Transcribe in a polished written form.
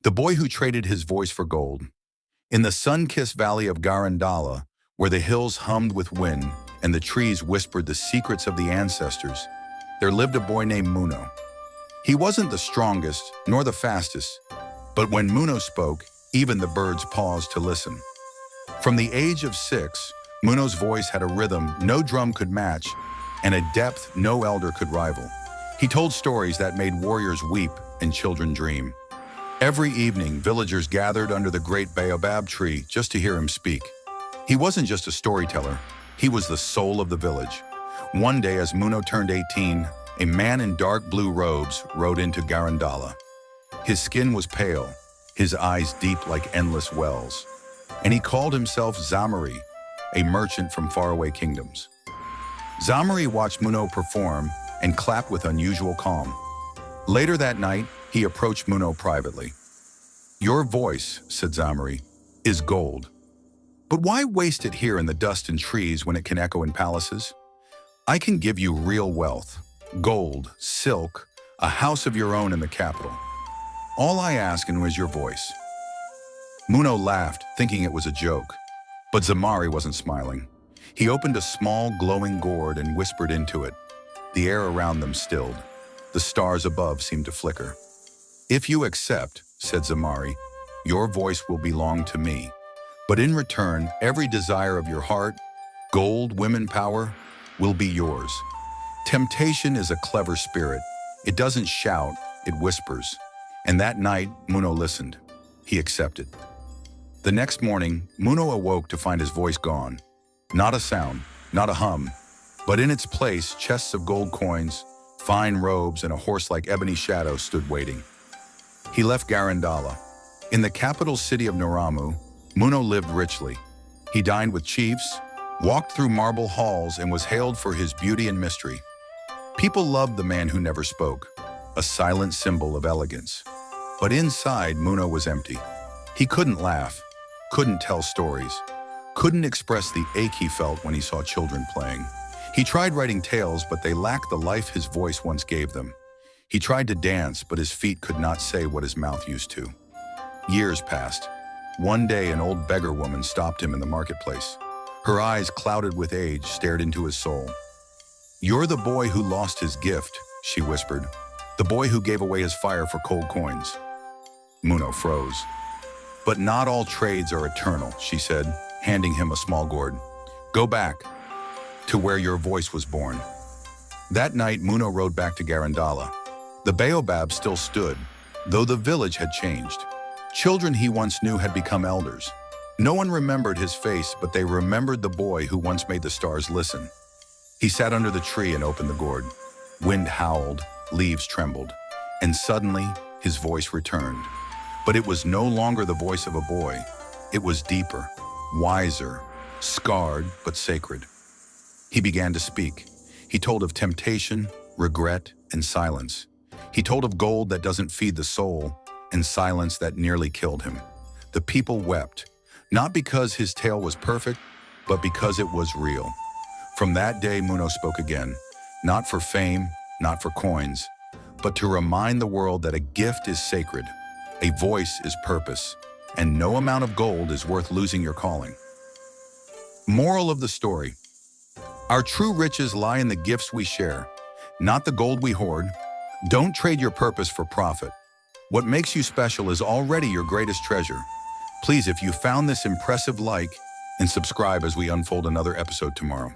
The boy who traded his voice for gold. In the sun-kissed valley of Garandala, where the hills hummed with wind and the trees whispered the secrets of the ancestors, there lived a boy named Muno. He wasn't the strongest nor the fastest, but when Muno spoke, even the birds paused to listen. From the age of 6, Muno's voice had a rhythm no drum could match and a depth no elder could rival. He told stories that made warriors weep and children dream. Every evening, villagers gathered under the great baobab tree just to hear him speak. He wasn't just a storyteller, he was the soul of the village. One day, as Muno turned 18, a man in dark blue robes rode into Garandala. His skin was pale, his eyes deep like endless wells, and he called himself Zamari, a merchant from faraway kingdoms. Zamari watched Muno perform and clapped with unusual calm. Later that night, he approached Muno privately. "Your voice," said Zamari, "is gold. But why waste it here in the dust and trees when it can echo in palaces? I can give you real wealth, gold, silk, a house of your own in the capital. All I ask is your voice." Muno laughed, thinking it was a joke. But Zamari wasn't smiling. He opened a small, glowing gourd and whispered into it. The air around them stilled. The stars above seemed to flicker. "If you accept," said Zamari, "your voice will belong to me. But in return, every desire of your heart, gold, women power, will be yours. Temptation is a clever spirit. It doesn't shout, it whispers." And that night, Muno listened. He accepted. The next morning, Muno awoke to find his voice gone. Not a sound, not a hum, but in its place, chests of gold coins, fine robes, and a horse like ebony shadow stood waiting. He left Garandala. In the capital city of Naramu, Muno lived richly. He dined with chiefs, walked through marble halls, and was hailed for his beauty and mystery. People loved the man who never spoke, a silent symbol of elegance. But inside, Muno was empty. He couldn't laugh, couldn't tell stories, couldn't express the ache he felt when he saw children playing. He tried writing tales, but they lacked the life his voice once gave them. He tried to dance, but his feet could not say what his mouth used to. Years passed. One day, an old beggar woman stopped him in the marketplace. Her eyes, clouded with age, stared into his soul. "You're the boy who lost his gift," she whispered. "The boy who gave away his fire for cold coins." Muno froze. "But not all trades are eternal," she said, handing him a small gourd. "Go back to where your voice was born." That night, Muno rode back to Garandala. The baobab still stood, though the village had changed. Children he once knew had become elders. No one remembered his face, but they remembered the boy who once made the stars listen. He sat under the tree and opened the gourd. Wind howled, leaves trembled, and suddenly his voice returned. But it was no longer the voice of a boy. It was deeper, wiser, scarred but sacred. He began to speak. He told of temptation, regret, and silence. He told of gold that doesn't feed the soul, and silence that nearly killed him. The people wept, not because his tale was perfect, but because it was real. From that day, Muno spoke again, not for fame, not for coins, but to remind the world that a gift is sacred, a voice is purpose, and no amount of gold is worth losing your calling. Moral of the story: our true riches lie in the gifts we share, not the gold we hoard. Don't trade your purpose for profit. What makes you special is already your greatest treasure. Please, if you found this impressive, like and subscribe as we unfold another episode tomorrow.